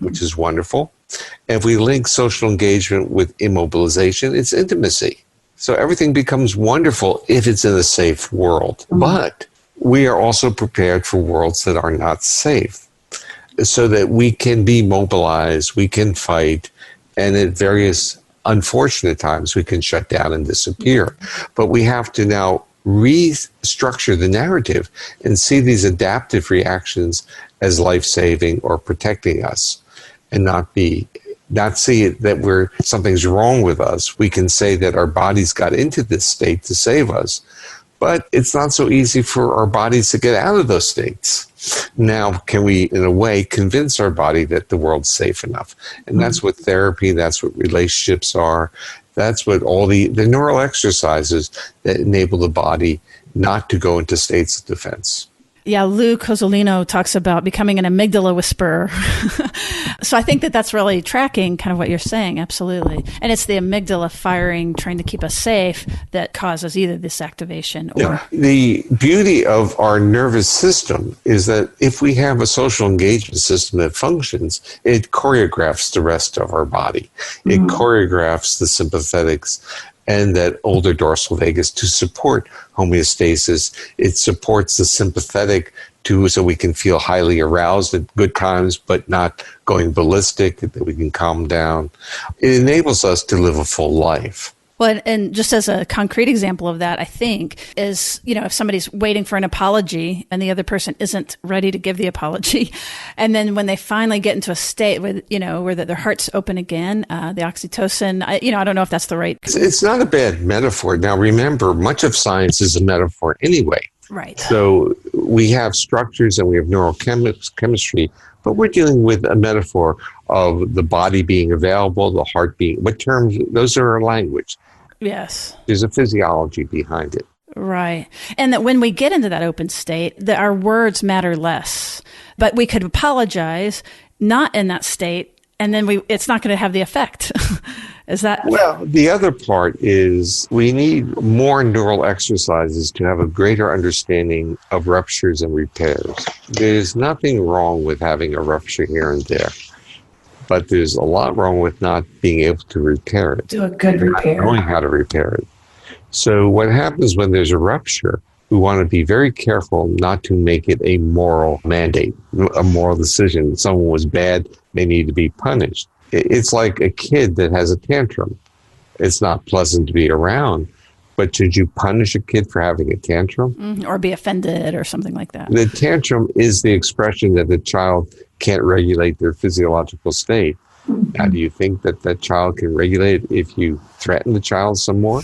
which is wonderful. And if we link social engagement with immobilization, it's intimacy. So everything becomes wonderful if it's in a safe world. But we are also prepared for worlds that are not safe, so that we can be mobilized, we can fight, and at various unfortunate times we can shut down and disappear. But we have to now restructure the narrative and see these adaptive reactions as life-saving or protecting us, and not see it that something's wrong with us. We can say that our bodies got into this state to save us, but it's not so easy for our bodies to get out of those states. Now, can we, in a way, convince our body that the world's safe enough? And that's what therapy, that's what relationships are. That's what all the neural exercises that enable the body not to go into states of defense. Yeah, Lou Cozzolino talks about becoming an amygdala whisperer. So I think that's really tracking kind of what you're saying, absolutely. And it's the amygdala firing, trying to keep us safe, that causes either this activation or... Yeah. The beauty of our nervous system is that if we have a social engagement system that functions, it choreographs the rest of our body. It choreographs the sympathetics, and that older dorsal vagus to support homeostasis. It supports the sympathetic so we can feel highly aroused at good times, but not going ballistic, that we can calm down. It enables us to live a full life. Well, and just as a concrete example of that, I think, is, if somebody's waiting for an apology and the other person isn't ready to give the apology, and then when they finally get into a state where, where their heart's open again, the oxytocin, I don't know if that's the right. It's not a bad metaphor. Now, remember, much of science is a metaphor anyway. Right. So we have structures and we have neurochemistry, but we're dealing with a metaphor of the body being available, the heart being, what terms, those are our language. Yes. There's a physiology behind it. Right. And that when we get into that open state, that our words matter less. But we could apologize not in that state, and then it's not going to have the effect. Is that? Well, the other part is we need more neural exercises to have a greater understanding of ruptures and repairs. There's nothing wrong with having a rupture here and there, but there's a lot wrong with not being able to repair it. Do a good repair. Not knowing how to repair it. So what happens when there's a rupture, we want to be very careful not to make it a moral mandate, a moral decision. Someone was bad, they need to be punished. It's like a kid that has a tantrum. It's not pleasant to be around, but should you punish a kid for having a tantrum? Or be offended or something like that. The tantrum is the expression that the child can't regulate their physiological state. Now, do you think that that child can regulate it if you threaten the child some more?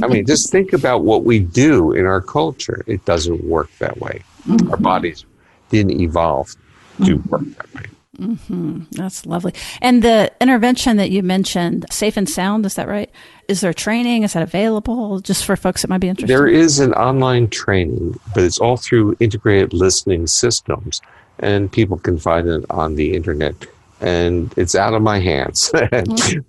I mean, just think about what we do in our culture. It doesn't work that way. Our bodies didn't evolve to work that way. That's lovely. And the intervention that you mentioned, Safe and Sound, is that right? Is there training? Is that available just for folks that might be interested? There is an online training, but it's all through integrated listening systems, and people can find it on the internet. And it's out of my hands,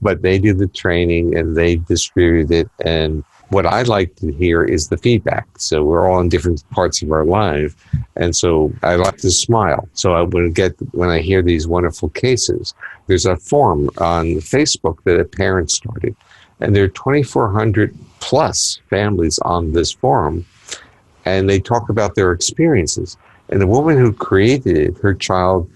but they do the training and they distribute it. And what I like to hear is the feedback. So we're all in different parts of our life. And so I like to smile. So when I hear these wonderful cases, there's a forum on Facebook that a parent started. And there are 2,400 plus families on this forum. And they talk about their experiences. And the woman who created it, her child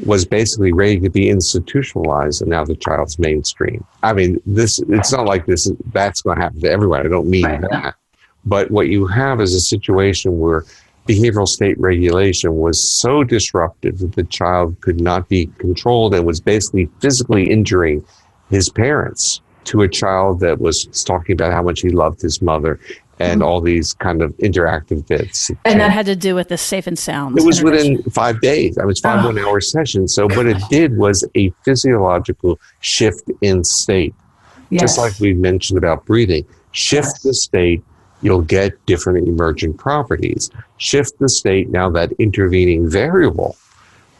was basically ready to be institutionalized, and now the child's mainstream. I mean, it's not like that's going to happen to everyone. I don't mean that. But what you have is a situation where behavioral state regulation was so disruptive that the child could not be controlled and was basically physically injuring his parents, to a child that was talking about how much he loved his mother and all these kind of interactive bits. And that had to do with the Safe and Sound. It was within 5 days. I mean, it's 5 1-hour sessions. So what it did was a physiological shift in state. Yes. Just like we mentioned about breathing. Shift the state, you'll get different emergent properties. Shift the state, now that intervening variable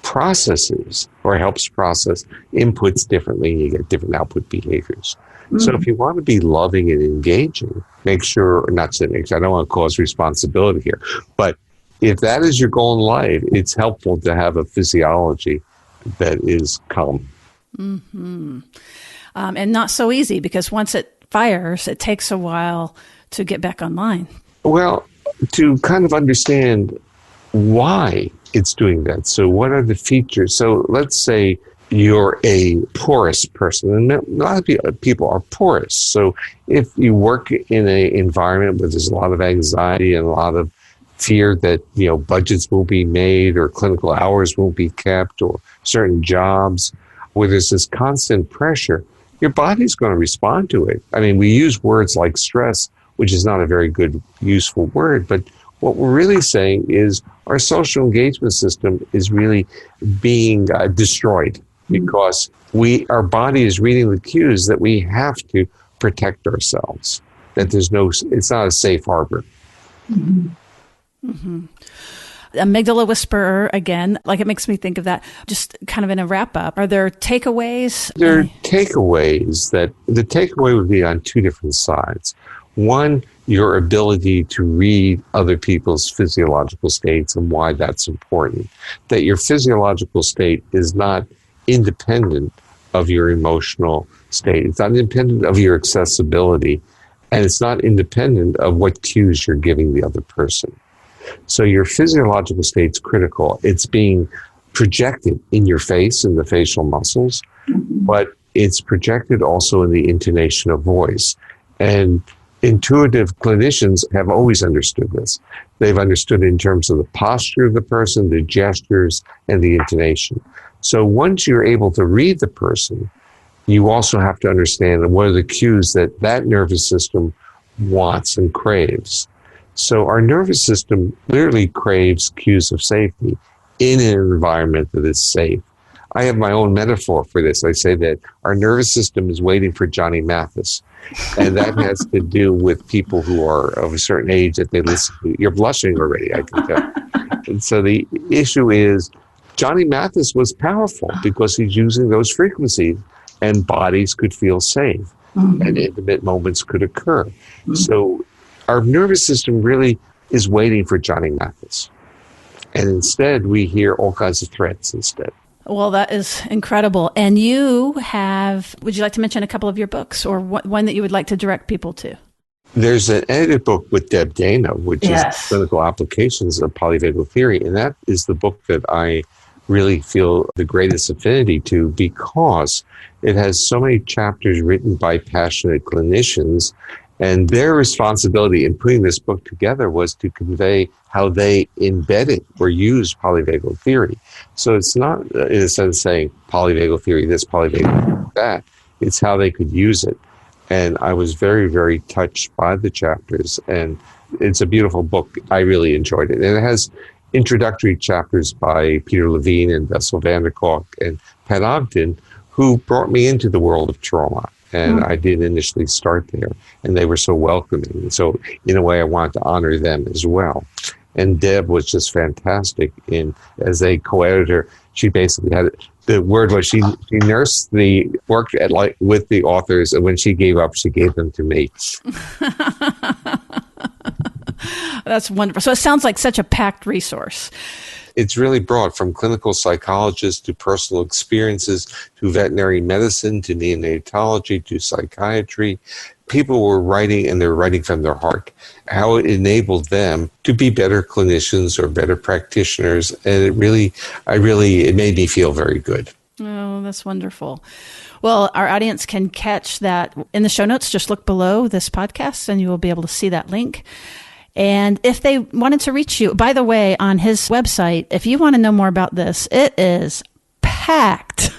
processes or helps process inputs differently, and you get different output behaviors. So if you want to be loving and engaging, make sure, I don't want to cause responsibility here, but if that is your goal in life, it's helpful to have a physiology that is calm. And not so easy, because once it fires, it takes a while to get back online. Well, to kind of understand why it's doing that. So what are the features? So let's say you're a porous person, and a lot of people are porous. So if you work in an environment where there's a lot of anxiety and a lot of fear that, budgets won't be made or clinical hours won't be kept, or certain jobs where there's this constant pressure, your body's going to respond to it. I mean, we use words like stress, which is not a very good, useful word, but what we're really saying is our social engagement system is really being destroyed, because our body is reading the cues that we have to protect ourselves, that it's not a safe harbor. Amygdala whisperer, again, like it makes me think of that, just kind of in a wrap up. Are there takeaways? There are takeaways the takeaway would be on two different sides. One, your ability to read other people's physiological states and why that's important. That your physiological state is not independent of your emotional state. It's not independent of your accessibility, and it's not independent of what cues you're giving the other person. So your physiological state's critical. It's being projected in your face, in the facial muscles, but it's projected also in the intonation of voice. And intuitive clinicians have always understood this. They've understood it in terms of the posture of the person, the gestures, and the intonation. So once you're able to read the person, you also have to understand what are the cues that nervous system wants and craves. So our nervous system literally craves cues of safety in an environment that is safe. I have my own metaphor for this. I say that our nervous system is waiting for Johnny Mathis. And that has to do with people who are of a certain age that they listen to. You're blushing already, I can tell. And so the issue is Johnny Mathis was powerful because he's using those frequencies and bodies could feel safe and intimate moments could occur. So our nervous system really is waiting for Johnny Mathis. And instead, we hear all kinds of threats instead. Well, that is incredible. And you have, would you like to mention a couple of your books or one that you would like to direct people to? There's an edited book with Deb Dana, which is Clinical Applications of Polyvagal Theory. And that is the book that I really feel the greatest affinity to because it has so many chapters written by passionate clinicians. And their responsibility in putting this book together was to convey how they embedded or used polyvagal theory. So it's not, in a sense, saying polyvagal theory this, polyvagal theory that. It's how they could use it. And I was very, very touched by the chapters. And it's a beautiful book. I really enjoyed it. And it has introductory chapters by Peter Levine and Bessel van der Kolk and Pat Ogden, who brought me into the world of trauma. And I did initially start there, and they were so welcoming. And so in a way, I wanted to honor them as well. And Deb was just fantastic as a co-editor. She basically had the word was she nursed the work with the authors, and when she gave up, she gave them to me. That's wonderful. So it sounds like such a packed resource. It's really broad, from clinical psychologists to personal experiences to veterinary medicine to neonatology to psychiatry. People were writing, and they're writing from their heart, how it enabled them to be better clinicians or better practitioners. And it made me feel very good. Oh, that's wonderful. Well, our audience can catch that in the show notes. Just look below this podcast and you will be able to see that link. And if they wanted to reach you, by the way, on his website, if you want to know more about this, it is packed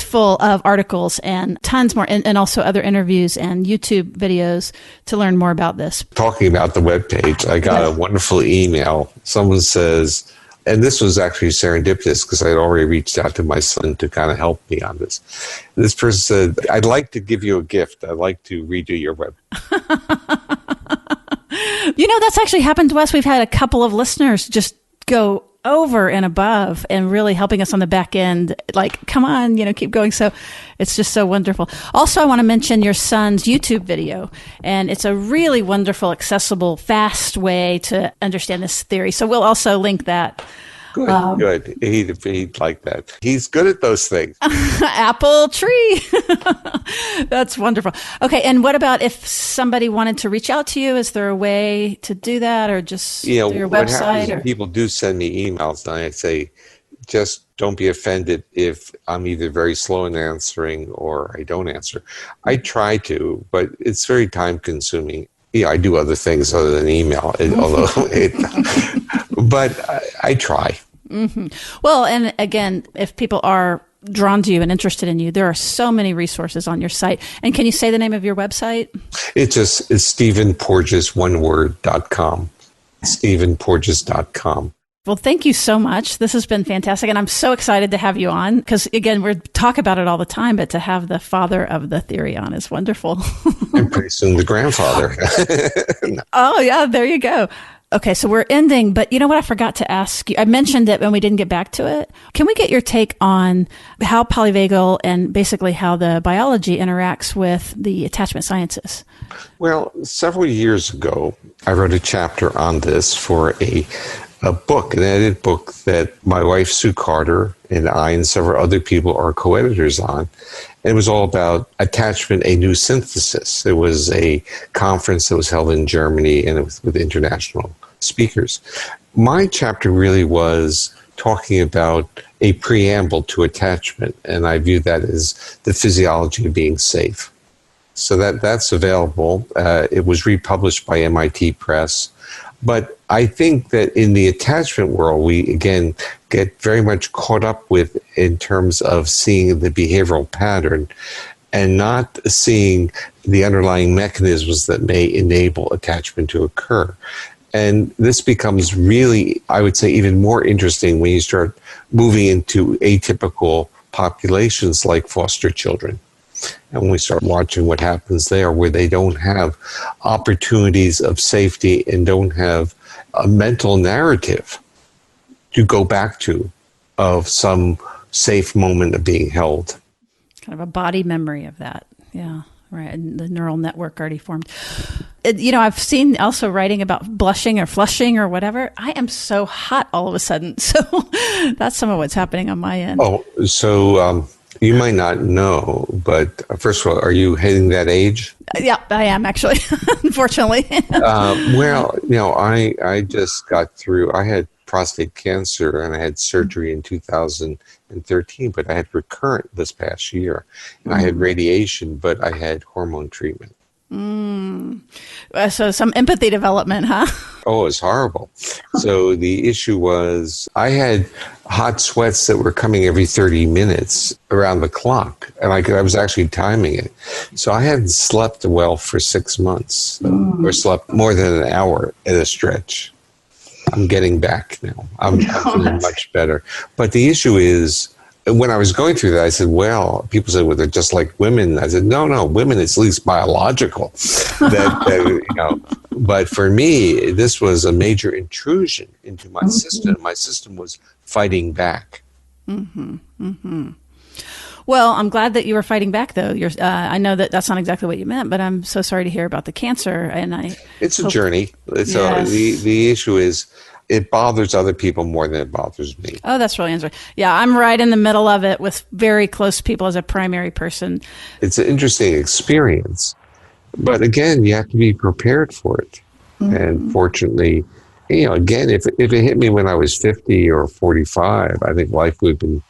full of articles and tons more, and also other interviews and YouTube videos to learn more about this. Talking about the webpage, I got a wonderful email. Someone says, and this was actually serendipitous because I had already reached out to my son to kind of help me on this. This person said, I'd like to give you a gift. I'd like to redo your web. That's actually happened to us. We've had a couple of listeners just go over and above and really helping us on the back end. Like, come on, keep going. So it's just so wonderful. Also, I want to mention your son's YouTube video, and it's a really wonderful, accessible, fast way to understand this theory. So we'll also link that. Good. He'd like that. He's good at those things. Apple tree. That's wonderful. Okay. And what about if somebody wanted to reach out to you? Is there a way to do that, or just through your website? People do send me emails, and I say, just don't be offended if I'm either very slow in answering or I don't answer. I try to, but it's very time consuming. I do other things other than email, but I try. Mm-hmm. Well, and again, if people are drawn to you and interested in you, there are so many resources on your site. And can you say the name of your website? It's StephenPorges.com. StephenPorges.com. Well, thank you so much. This has been fantastic. And I'm so excited to have you on because, again, we talk about it all the time, but to have the father of the theory on is wonderful. And pretty soon the grandfather. No. Oh, yeah, there you go. Okay, so we're ending, but you know what I forgot to ask you? I mentioned it when we didn't get back to it. Can we get your take on how polyvagal and basically how the biology interacts with the attachment sciences? Well, several years ago, I wrote a chapter on this for a a book, an edited book that my wife, Sue Carter, and I and several other people are co-editors on. And it was all about attachment, a new synthesis. It was a conference that was held in Germany, and it was with international speakers. My chapter really was talking about a preamble to attachment, and I view that as the physiology of being safe. So that's available. It was republished by MIT Press. But I think that in the attachment world, we, again, get very much caught up with in terms of seeing the behavioral pattern and not seeing the underlying mechanisms that may enable attachment to occur. And this becomes really, I would say, even more interesting when you start moving into atypical populations like foster children. And when we start watching what happens there, where they don't have opportunities of safety and don't have a mental narrative to go back to of some safe moment of being held. Kind of a body memory of that. Yeah, right. And the neural network already formed. I've seen also writing about blushing or flushing or whatever. I am so hot all of a sudden. So that's some of what's happening on my end. Oh, so you might not know, but first of all, are you hitting that age? Yeah, I am actually, unfortunately. I just got through, I had prostate cancer and I had surgery in 2013, but I had recurrent this past year. And I had radiation, but I had hormone treatment. So some empathy development, huh? Oh, it was horrible. So the issue was I had hot sweats that were coming every 30 minutes around the clock, and I was actually timing it. So I hadn't slept well for 6 months, or slept more than an hour at a stretch. I'm getting back now. I'm feeling much better. But the issue is, when I was going through that, I said, well, people said, well, they're just like women. I said, no, women, it's at least biological. But for me, this was a major intrusion into my system. My system was fighting back. Well, I'm glad that you were fighting back, though. I know that that's not exactly what you meant, but I'm so sorry to hear about the cancer. It's a journey. So the issue is, it bothers other people more than it bothers me. Oh, that's really interesting. Yeah, I'm right in the middle of it with very close people as a primary person. It's an interesting experience. But again, you have to be prepared for it. And fortunately, again, if it hit me when I was 50 or 45, I think life would have been,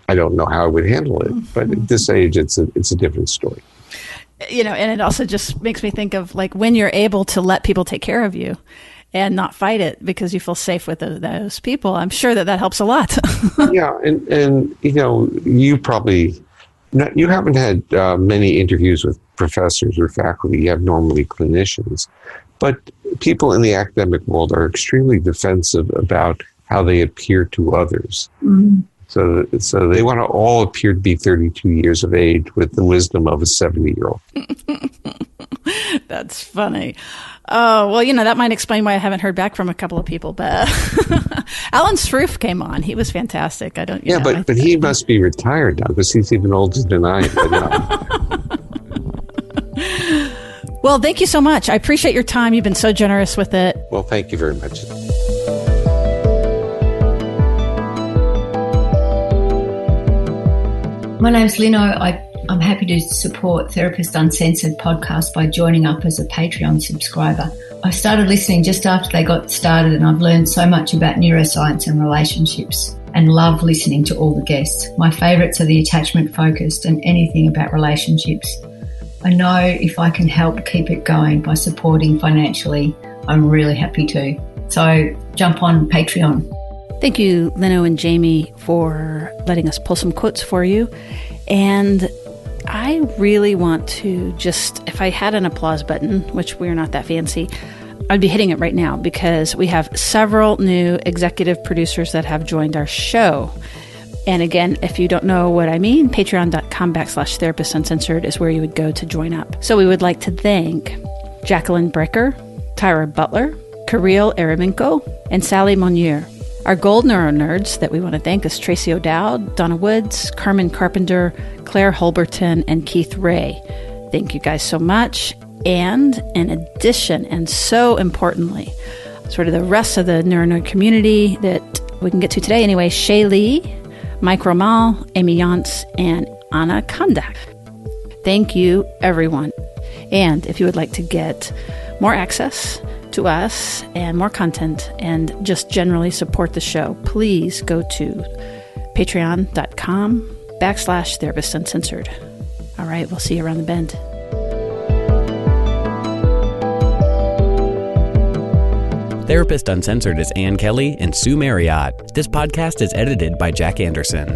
I don't know how I would handle it. But at this age, it's a different story. And it also just makes me think of like when you're able to let people take care of you and not fight it because you feel safe with those people. I'm sure that helps a lot. Yeah, and you probably, you haven't had many interviews with professors or faculty. You have normally clinicians. But people in the academic world are extremely defensive about how they appear to others. So they want to all appear to be 32 years of age with the wisdom of a 70-year-old. That's funny. Oh, well, that might explain why I haven't heard back from a couple of people. But Alan Sroof came on. He was fantastic. But he must be retired now because he's even older than I am. Well, thank you so much. I appreciate your time. You've been so generous with it. Well, thank you very much. My name's Lino. I'm happy to support Therapist Uncensored podcast by joining up as a Patreon subscriber. I started listening just after they got started, and I've learned so much about neuroscience and relationships and love listening to all the guests. My favourites are the attachment focused and anything about relationships. I know if I can help keep it going by supporting financially, I'm really happy to. So jump on Patreon. Thank you, Lino and Jamie, for letting us pull some quotes for you. And I really want to if I had an applause button, which we're not that fancy, I'd be hitting it right now because we have several new executive producers that have joined our show. And again, if you don't know what I mean, patreon.com/Therapist Uncensored is where you would go to join up. So we would like to thank Jacqueline Brecker, Tyra Butler, Kirill Eremenko, and Sally Monier. Our gold neuro nerds that we want to thank is Tracy O'Dowd, Donna Woods, Carmen Carpenter, Claire Holberton, and Keith Ray. Thank you guys so much. And in addition, and so importantly, sort of the rest of the NeuroNerd community that we can get to today anyway. Shay Lee, Mike Romal, Amy Yantz, and Anna Kondak. Thank you, everyone. And if you would like to get more access to us and more content and just generally support the show, please go to patreon.com/Therapist Uncensored. All right, we'll see you around the bend. Therapist Uncensored is Ann Kelly and Sue Marriott. This podcast is edited by Jack Anderson.